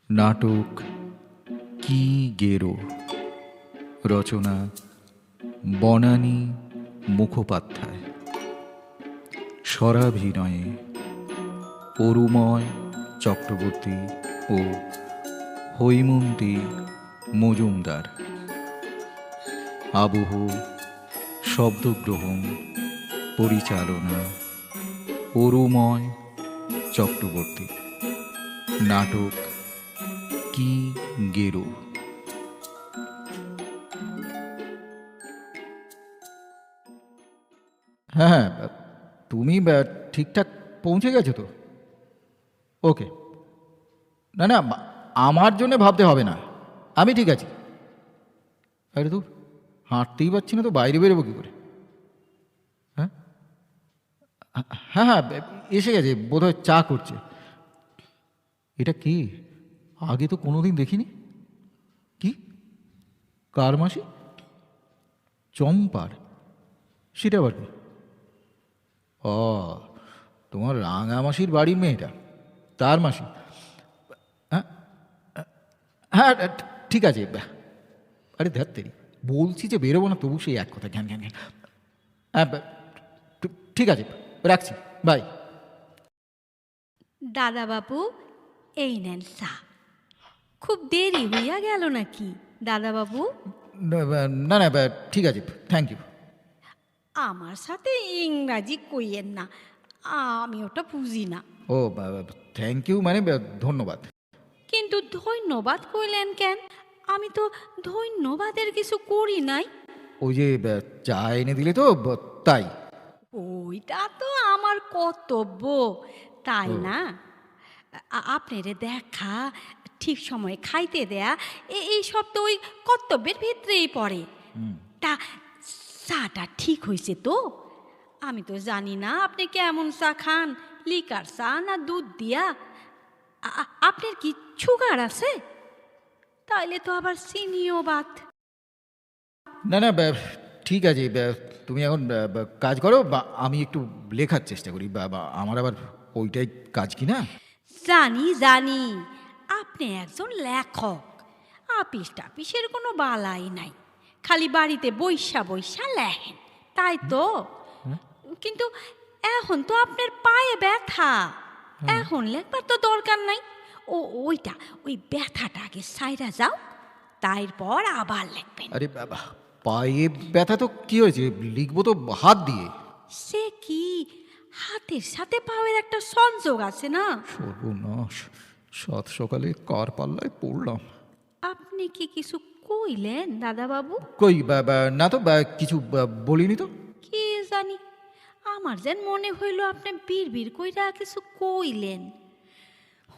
নাটক কি গেরো, রচনা বনানী মুখোপাধ্যায়, স্বরাভিনয়ে অরুময় চক্রবর্তী ও হৈমন্তী মজুমদার। আবহ, শব্দগ্রহণ, পরিচালনা অরুময় চক্রবর্তী। নাটক কি গেরো। হ্যাঁ, তুমি ঠিকঠাক পৌঁছে গেছো তো? ওকে। না না, আমার জন্য ভাবতে হবে না, আমি ঠিক আছি। আরে তো হাঁটতেই পারছি না, তো বাইরে বেরোবো কী করে? হ্যাঁ হ্যাঁ হ্যাঁ, এসে গেছে বোধহয়, চা করছে। এটা কি? আগে তো কোনোদিন দেখিনি। কি? কার মাসি? চম্পার? সেটা আবার কি? ও, তোমার রাঙা মাসির বাড়ির মেয়েটা, তার মাসি? হ্যাঁ হ্যাঁ, ঠিক আছে। আরে ধ্যাত্তেরি, বলছি যে বেরোবো না, তবু সেই এক কথা, ঘ্যান ঘ্যান ঘ্যান। হ্যাঁ, ঠিক আছে, রাখছি, বাই। দাদাবাবু, এই নেন চা। খুব দেরি হইয়া গেল নাকি দাদাবাবু? না না, ঠিক আছে, থ্যাংক ইউ। আমার সাথে ইংরাজি কইয়েন না, আমি ওটা বুঝি না। ও, থ্যাংক ইউ মানে ধন্যবাদ। কিন্তু ধন্যবাদ কইলেন কেন? আমি তো ধন্যবাদের কিছু করি নাই। ওই যে চা এনে দিলে তো, তাই। ওইটা তো আমার কর্তব্য, তাই না? আপনারে দেখা, ঠিক সময়ে খাইতে দেয়া, এই সব তো ওই কর্তব্যের ভিতরেই পড়ে। তা চাটা ঠিক হয়েছে তো? আমি তো জানি না আপনি কেমন চা খান, লিকার চা না দুধ দিয়া। আপনার কি সুগার আছে? তাইলে তো আবার চিনিও বাদ। না না, ঠিক আছে, তুমি এখন কাজ করো, বা আমি একটু লেখার চেষ্টা করি, বা আমার আবার ওইটাই কাজ কি না। জানি জানি, আপনি একজন লেখক। আপিস টাপিসের কোনো বালাই নাই, খালি বাড়িতে বইসা বইসা লেখেন, তাই তো? কিন্তু এখন তো আপনার পায়ে ব্যথা, এখন লেখবার তো দরকার নাই। ওইটা, ওই ব্যথাটা আগে সাইরা যাও, তারপর আবার লিখবেন। আরে বাবা, পায়ে ব্যথা তো কি হয়েছে, লিখবো তো হাত দিয়ে। সে কি, হাতের সাথে পায়ের একটা সংযোগ আছে না? সর্বনাশ, সাত সকালে কার পাল্লায় পড়লাম। আপনি কি কিছু কইলেন দাদাবাবু? কই, না তো, কিছু বলিনি তো। কি জানি, আমার যেন মনে হইল আপনি বিড় কইরা কিছু কইলেন।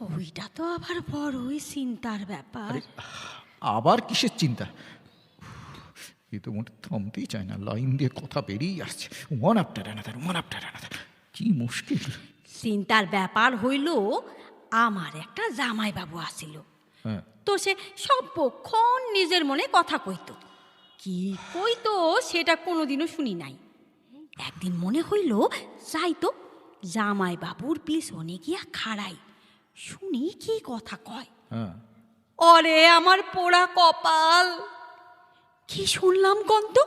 ওইটা তো আবার বড়ই চিন্তার ব্যাপার। আবার কিসের চিন্তা? এ তো মোটে থামতেই চায় না, লাইন দিয়ে কথা বেরিয়ে আসছে, one after another, one after another. কি মুশকিল। চিন্তার ব্যাপার হইল, আমার একটা জামাইবাবু আসিল। হ্যাঁ, তো সে সবক্ষণ নিজের মনে কথা কইতো। কি কইতো সেটা কোনোদিনও শুনি নাই। একদিন মনে হইল যাইতো, জামাইবাবুর পিছনে গিয়া খাড়াই, শুনি কি কথা কয়। হ্যাঁ। অরে আমার পোড়া কপাল, কি শুনলাম কন্ত?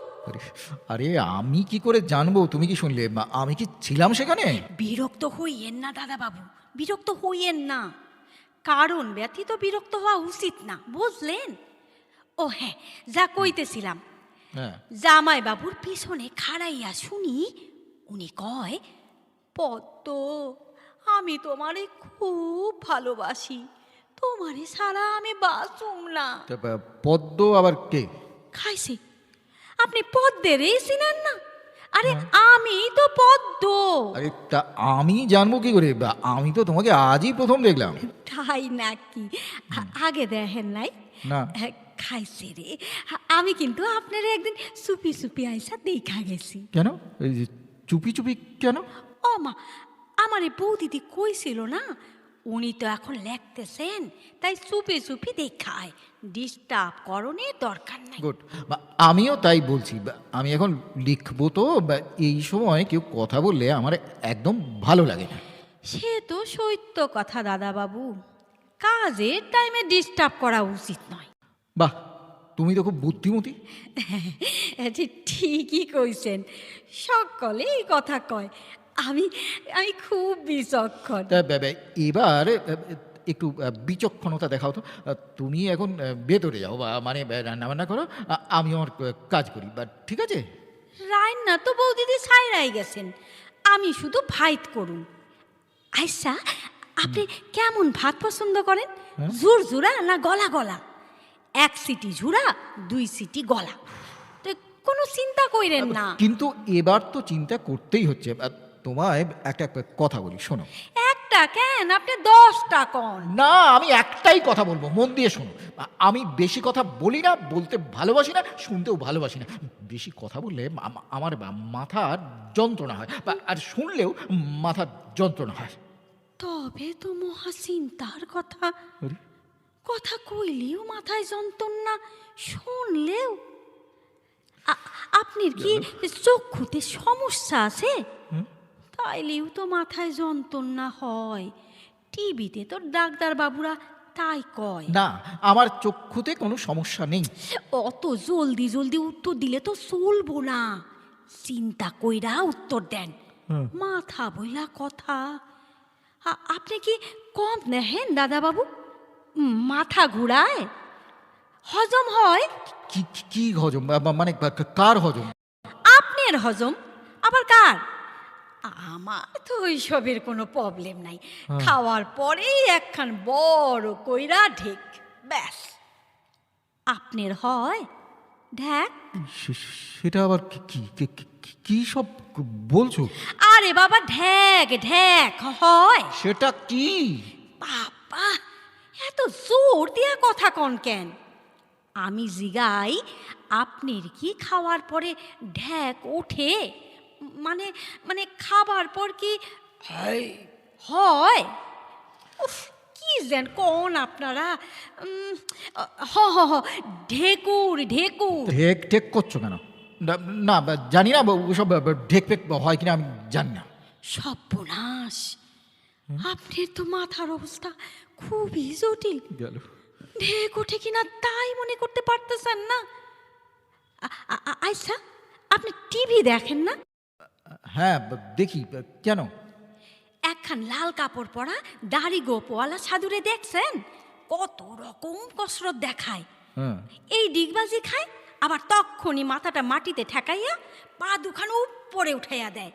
আরে আমি কি করে জানবো তুমি কি শুনলে? আমি কি ছিলাম সেখানে? বিরক্ত হইয়েন না দাদাবাবু, বিরক্ত হইয়েন না। কারণ ব্যতীত বিরক্ত হওয়া উচিত না, বুঝলেন? ও হ্যাঁ, যা কইতেছিলাম, হ্যাঁ। জামাইবাবুর পিছনে খাড়াইয়া শুনি উনি কয়, পদ্ম, আমি তোমারে খুব ভালোবাসি, তোমারে ছাড়া আমি বাঁচুম না। তা, পদ্ম আবার কে? খাইছে, আপনি পদ্মেরই চিনেন না? আরে আমি তো পদ্ম। আরে তা আমি জানবো কি করে? আমি তো তোমাকে আজই প্রথম দেখলাম। তাই নাকি? আগে দেখেন নাই? না। খাইছে রে, আমি কিন্তু আপনার একদিন চুপি চুপি আইসা দেখা গেছি। কেন? এই যে চুপি চুপি কেন? ও মা, আমার এই বৌদিদি কইছিল না, উনি তো এখন লেখতেছেন, তাই চুপি চুপি দেখায়, ডিস্টার্ব করণের দরকার নাই। গুড। আমিও তাই বলছি, আমি এখন লিখবো তো, এই সময় কেউ কথা বললে আমার একদম ভালো লাগে না। সে তো সত্য কথা দাদাবাবু, কাজের টাইমে ডিস্টার্ব করা উচিত নয়। বাহ, তুমি তো খুব বুদ্ধিমতী। ঠিকই কইছেন, সকলে এই কথা কয়, আমি আমি খুব বিচক্ষণ। তা এবার একটু বিচক্ষণতা দেখাও তো। তুমি এখন ভেতরে যাও, বা মানে রান্নাবান্না করো, আমি আমার কাজ করি, বা ঠিক আছে? রান্না তো বৌদিদি ছাইরাই গেছেন, আমি শুধু ভাইত করুন। আচ্ছা, আপনি কেমন ভাত পছন্দ করেন? ঝুর ঝুরা না গলা গলা? 1 সিটি ঝুরা, 2 সিটি গলা, তো কোনো চিন্তা কইরেন না। কিন্তু এবার তো চিন্তা করতেই হচ্ছে। তোমায় একটা কথা বলি, শোনো। একটা কেন, আপনি 10টা কন। না, আমি একটাই কথা বলবো, মন দিয়ে শোনো। আমি বেশি কথা বলি না, বলতে ভালোবাসি না, শুনতেও ভালোবাসি না। বেশি কথা বললে আমার মাথার যন্ত্রণা হয়, আর শুনলেও মাথার যন্ত্রণা হয়। তবে তো মহা চিন্তার কথা। আরে, কথা কইলেও মাথায় যন্ত্রণা, শুনলেও। আপনার কি চক্ষুতে সমস্যা আছে? তাইলেও তো মাথায় যন্ত্রণা হয়। টিভিতে তো ডাক্তার বাবুরা তাই কয়। না, আমার চক্ষুতে কোনো সমস্যা নেই। অত জলদি জলদি উত্তর দিলে তো চলবো না, চিন্তা কইরা উত্তর দেন। মাথা বইলা কথা। আপনি কি কম নেহেন দাদা বাবু? মাথা ঘুরায়? হজম হয়? কি কি হজম? মানে কার হজম? আপনার হজম, আবার কার? আমার তো ওইসবের কোনো প্রবলেম নাই। খাওয়ার পরেই একখান বড় কইরা ঢেক, ব্যাস। আপনার হয় ঢেক? সেটা আবার কি সব বলছো? আরে বাবা, ঢেক ঢেক হয়। সেটা কি? বাবা, এত জোর দিয়া কথা কন কেন? আমি জিগাই, আপনার কি খাওয়ার পরে ঢেক ওঠে? মানে মানে খাবার পর কি হয়? উফ, কি যেন কোন আপনারা। হ হ হ, ঢেকুর ঢেকুর। ঢেক ঢেক করছো কেন? না, জানি না ওসব ঢেক ফেক হয় কিনা, আমি জানি না। সর্বনাশ, আপনার তো মাথার অবস্থা খুবই জটিল। গেল। ঢেক ওঠে কিনা তাই মনে করতে পারতেছেন না? আচ্ছা, আপনি টিভি দেখেন না? হ্যাঁ, দেখি। কেন? একখান লাল কাপড় পরা দাড়ি গোপওয়ালা সাধুরে দেখছেন? কত রকম কসরত দেখায়। এই ডিগবাজি খায়, আবার তক্ষণি মাথাটা মাটিতে ঠেকাইয়া পা দুখান উপরে উঠাইয়া দেয়।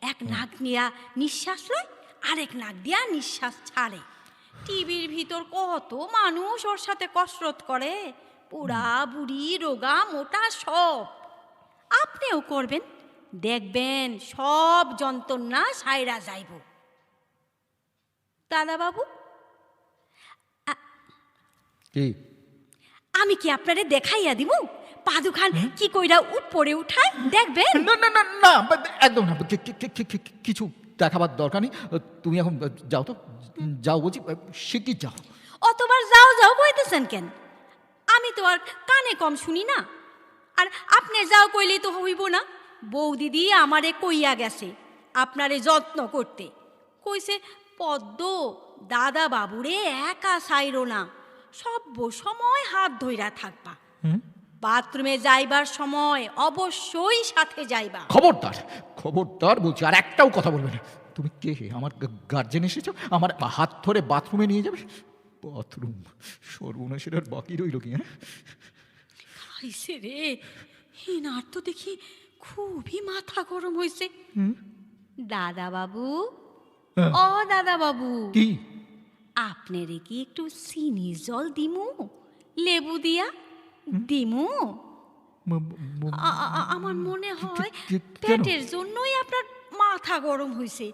এক নাক দিয়া নিঃশ্বাস লয়, আরেক নাক দিয়া নিঃশ্বাস ছাড়ে। টিভির ভিতর কত মানুষ ওর সাথে কসরত করে, বুড়া বুড়ি রোগা মোটা সব। আপনিও করবেন, দেখবেন সব যন্ত্রণা সাইরা যাইব। দাদা বাবু, কি? আমি কি আপনারে দেখাইয়া দিব পা দুখান কি কইরা উপরে উঠায়? দেখবেন? না না না না, একদম না। কিছু দেখাবার দরকার নেই। তুমি এখন যাও তো, যাও বলছি, শিগগির যাও। অতবার যাও যাও কইতেছেন কেন? আমি তো আর কানে কম শুনি না। আর আপনি যাও কইলেই তো হইব না। বউ দিদি আমারে কইয়া গেছে আপনারে যত্ন করতে। কইছে, পদ্ম দাদা বাবুরে একা সাইরো না, সব সময় হাত ধইরা থাকবা। বাথরুমে যাইবার সময় অবশ্যই সাথে যাইবা। খবরদার, খবরদার বলছি, আর একটাও কথা বলবে না। তুমি কে? আমার গার্জেন এসেছো, আমার হাত ধরে বাথরুমে নিয়ে যাবে? বাথরুম সর্বনাশের আর বাকি রইল কি? হ্যাঁ, আইসে রে, হিনার তো দেখি খুবই মাথা গরম হয়েছে। দাদা বাবু, ও দাদা বাবু, কি? আপনারে কি একটু চিনির জল দিমু? লেবু দিয়া দিমু? আমার মনে হয় পেটের জন্যই আপনার মাথা গরম হয়েছে।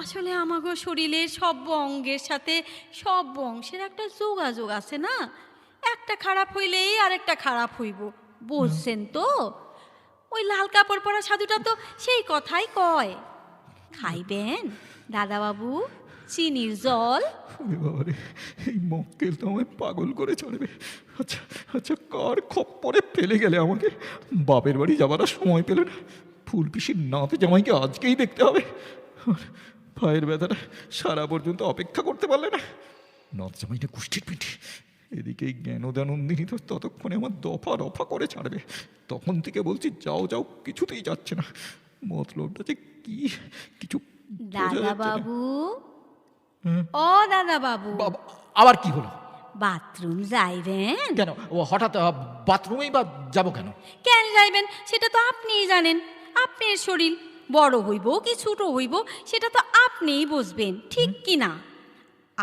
আসলে আমাগো শরীরের সব অঙ্গের সাথে সব অংশের একটা যোগাযোগ আছে না, একটা খারাপ হইলেই আরেকটা খারাপ হইব, বুঝছেন তো? ওই লাল কাপড় পরা সাধুটা তো সেই কথাই কয়। খাইবেন দাদা বাবু চিনির জল? বাবারে, এই মক্কেল তো আমায় পাগল করে চলবে। আচ্ছা আচ্ছা, কার খপ্পরে ফেলে গেলে আমাকে? বাপের বাড়ি যাবার আর সময় পেলে না, ফুল পিসির নাতে জামাইকে আজকেই দেখতে হবে। পায়ের ব্যথাটা সারা পর্যন্ত অপেক্ষা করতে পারলে না। নর্জামাইনে গোষ্ঠীর পিঠে। এদিকে এই জ্ঞানদানন্দিনী তো ততক্ষণে আমার দফা রফা করে ছাড়বে। তখন থেকে বলছি যাও যাও, কিছুতেই যাচ্ছে না। মতলবটা যে কি কিছু বোঝা দাদা যাচ্ছে না। বাবু, ও দাদা বাবু, বাবা, আবার কি হলো? বাথরুম যাইবেন? কেন ও হঠাৎ বাথরুমেই বা যাবো কেন? কেন যাইবেন সেটা তো আপনিই জানেন। আপনার শরীর বড় হইব কি ছোট হইব সেটা তো আপনিই বুঝবেন, ঠিক কি না?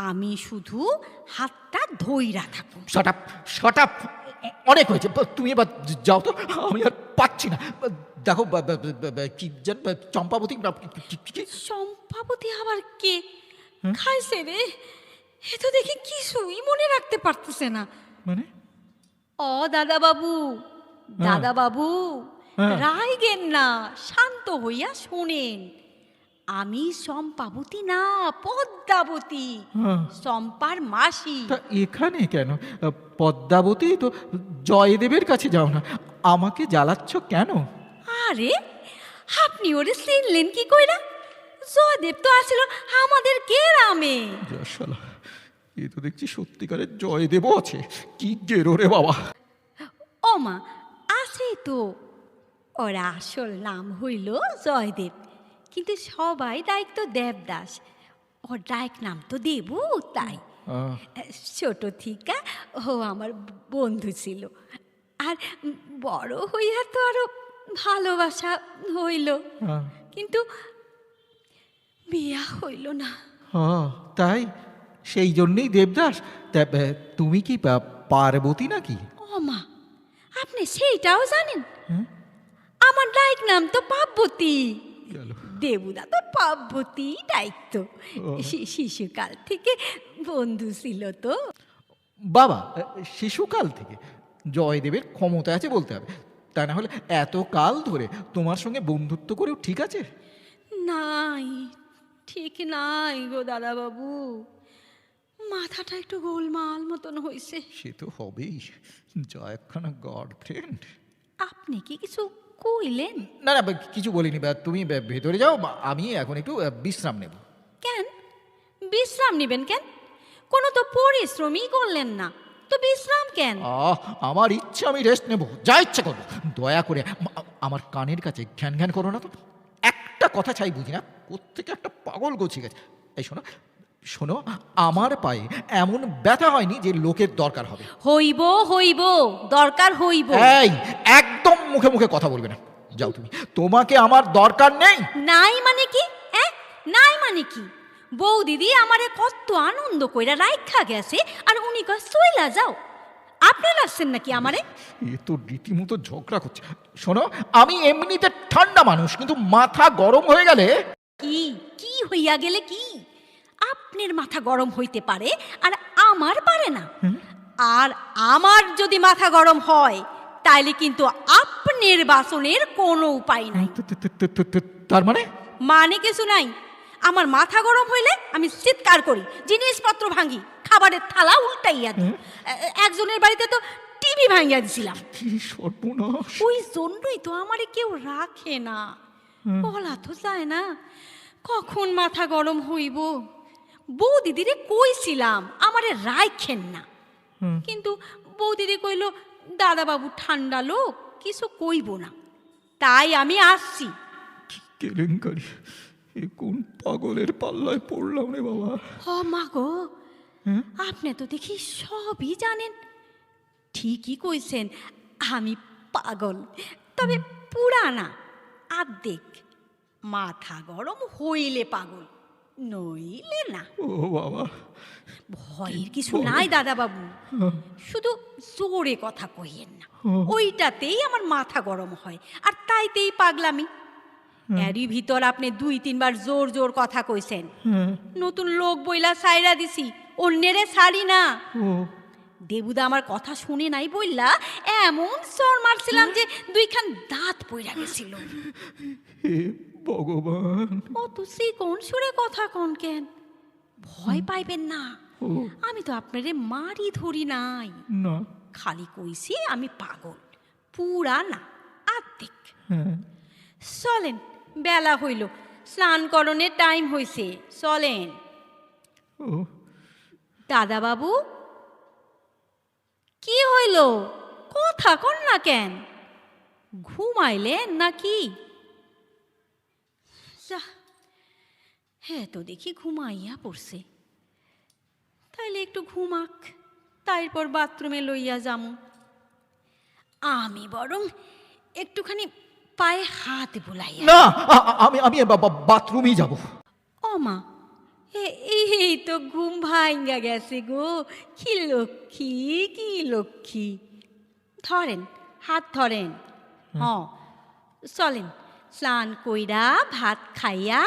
আমি শুধু হাতটা ধইরা থাকুন। শাট আপ, শাট আপ, অনেক হয়েছে। তুমি এবার যাও তো, আমি আর পাচ্ছি না। দেখো কি যেন চম্পাবতী সম্পাবতী আবার কে খাইছে রে? এ তো দেখি কিছুই মনে রাখতে পারতেছে না। মানে ও দাদা বাবু, দাদা বাবু, হ্যাঁ। রাইগেন না, শান্ত হইয়া শোনেন। আমি সম্পাবতী না, পদ্মাবতী, হ্যাঁ। সম্পার মাসি। তা এখানে কেন? পদ্মাবতী তো জয়দেবের কাছে যাও না, আমাকে জ্বালাচ্ছ কেন? আরে আপনি ওরে চিনলেন কি কইরা? জয়দেব তো আসিল আমাদের গ্রামে। শালা, এ তো দেখছি সত্যিকারের জয়দেবও আছে। কি গেরো রে বাবা। ও মা, আছে তো। ওর আসল নাম হইল জয়দেব, কিন্তু সবাই দায়িত্ব দেবদাস। ওর ডাইক নাম তো দেবু, তাই। ছোট থিকা ও আমার বন্ধু ছিল, আর বড় হইয়া তো আরো ভালোবাসা হইল, কিন্তু বিয়া হইল না। তাই সেই জন্যেই দেবদাস। তা তুমি কি পার্বতী নাকি? ও মা, আপনি সেইটাও জানেন? আমার ডাইক নাম তো পার্বতী। গেল। দেবুদা তো পার্বতী দায়িত্ব। শিশুকাল থেকে বন্ধু ছিল তো। বাবা, শিশুকাল থেকে জয়দেবের ক্ষমতা আছে বলতে হবে, তা না হলে এত কাল ধরে তোমার সঙ্গে বন্ধুত্ব করেও ঠিক আছে? নাই, ঠিক নাই গো দাদা বাবু, মাথাটা একটু গোলমাল মতন হয়েছে। সে তো হবেই, যা একখানা গার্লফ্রেন্ড। আপনি কি কিছু কইলেন? না না, কিছু বলিনি। তুমি ভেতরে যাও, আমি এখন একটু বিশ্রাম নেব। কেন বিশ্রাম নিবেন? কেন? কোনো তো পরিশ্রমই করলেন না, তো বিশ্রাম কেন? আমার ইচ্ছা, আমি রেস্ট নেব, যা ইচ্ছা করবো। দয়া করে আমার কানের কাছে ঘ্যান ঘ্যান করো না তো। একটা কথা চাই বুঝি না, কোত্থেকে একটা পাগল গোছিয়ে গেছে। এই শোনো শোনো, আমার পায়ে এমন ব্যথা হয়নি যে লোকের দরকার হবে। হইব হইব, দরকার হইব। এই একদম মুখে মুখে কথা বলবে না, যাও তুমি। তোমাকে আমার দরকার নেই। নাই মানে কি? নাই মানে কি? বউ দিদি আমারে কত আনন্দ কইরা রাইখা গেছে, আর উনি কয় চইলা যাও। আপনি লাগছেন নাকি আমারে? এ তো রীতিমতো ঝগড়া করছে। শোনো, আমি এমনিতে ঠান্ডা মানুষ, কিন্তু মাথা গরম হয়ে গেলে। কি কি হইয়া গেলে কি? আপনার মাথা গরম হইতে পারে, আর আমার পারে না। আর আমার যদি মাথা গরম হয়, তাইলে কিন্তু আপনার বাসনের কোনো উপায় নাই। তার মানে? মানে কিছু নাই। আমার মাথা গরম হইলে আমি চিৎকার করি, জিনিসপত্র ভাঙি, খাবারের থালা উল্টাইয়া দিই। একজনের বাড়িতে তো টিভি ভাঙিয়া দিছিলাম। কি সর্বনাশ! ওই জন্যই তো আমারে কেউ রাখে না। বলা তো যায় না কখন মাথা গরম হইব। বউ দিদিরে কইছিলাম আমারে রাইখেন না, কিন্তু বউ দিদি কইল দাদাবাবু ঠান্ডা লোক, কিছু কইব না। তাই আমি আসছি। কেলেঙ্কারি! এ কোন পাগলের পাল্লায় পড়লাম রে বাবা। ও মা গো, আপনি তো দেখি সবই জানেন। ঠিকই কইছেন, আমি পাগল, তবে পুরানা আর্ধেক। মাথা গরম হইলে পাগল, নইলে না। ও বাবা, ভয়ের কিছু নাই দাদা বাবু, শুধু জোরে কথা কইয়েন না, ওইটাতেই আমার মাথা গরম হয়, আর তাইতেই পাগলামি। এরই ভিতর আপনি 2-3 বার জোর জোর কথা কইছেন। নতুন লোক বইলা সাইরা দিছি, অন্যেরে ছাড়ি না। দেবুদা আমার কথা শুনে নাই বইলা এমন চর মারছিলাম যে 2খান দাঁত পইরা গেছিল। হে ভগবান! অত কোন সুরে কথা কোন কেন? ভয় পাইবেন না, আমি তো আপনারে মারি ধরি নাই। না, খালি কইছি আমি পাগল, পুরা না আর্ধেক। চলেন, বেলা হইল, স্নান করণের টাইম হইছে, চলেন। দাদাবাবু, কি হইল? কথা কন না কেন? ঘুমাইলেন নাকি? যাহ, হ্যাঁ তো দেখি ঘুমাইয়া পড়ছে। তাইলে একটু ঘুমাক, তারপর বাথরুমে লইয়া যামু। আমি বরং একটুখানি পায়ে হাত বুলাইয়া। না, আমি আমি বাথরুমেই যাব। ও মা, এই তো ঘুম ভাঙ্গা গেছে গো। কি লক্ষ্মী, কি লক্ষ্মী! ধরেন, হাত ধরেন। চলেন, স্নান কইরা ভাত খাইয়া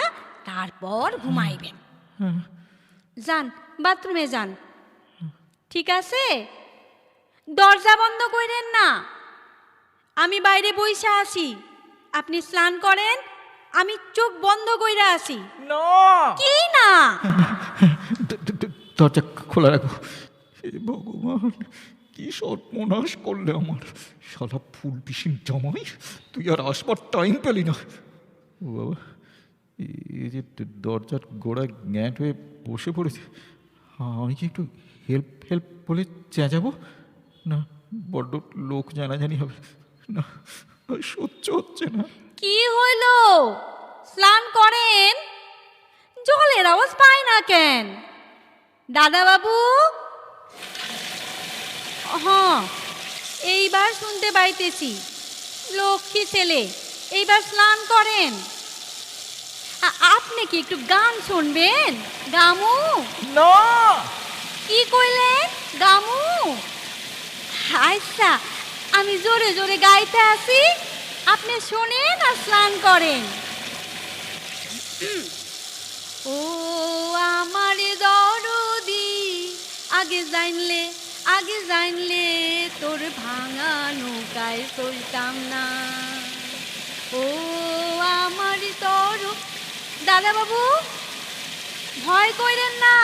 তারপর ঘুমাইবেন। যান, বাথরুমে যান। ঠিক আছে? দরজা বন্ধ কইরেন না। আমি বাইরে বইসা আছি, আপনি স্নান করেন, আমি চোখ বন্ধ কইরা আসি। না, কি না? দরজা খোলা রাখো। হে ভগবান, কি সর্বনাশ করলে আমার! শালা ফুল পিসিম জামাই, তুই আর আসবার টাইম পেলি না। ও বাবা, এই যে দরজার গোড়ায় গ্যাঁট হয়ে বসে পড়েছে, আমি কি একটু হেল্প হেল্প বলে চেঁচাবো? না, বড্ড লোক জানাজানি হবে। না, আর সহ্য হচ্ছে না। কি হইল? স্নান করেন, জলের আওয়াজ পায় না কেন? দাদাবাবু, হ্যাঁ, এইবার শুনতে পাইতেছি। লক্ষ্মী ছেলে, এইবার স্নান করেন। আপনি কি একটু গান শুনবেন? গামু? না, কি কইলেন? গামু? আচ্ছা, আমি জোরে জোরে গাইতে আসি, আপনি শোনেন আর স্নান করেন। ও আমার দরদি, আগে জানলে তোর ভাঙা নৌকায় চলতাম না। ও আমার দাদাবাবু, ভয় কইরেন না,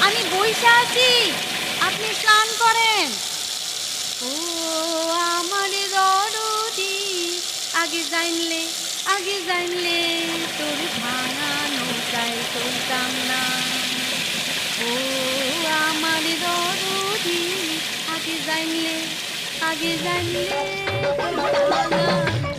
আমি বইসা আছি, আপনি স্নান করেন। ও আমার দরদি, আগে জানলে তোর ভাঙা নৌকায় চলতাম না। ও আমার দরদি, আগে জানলে তোর ভাঙা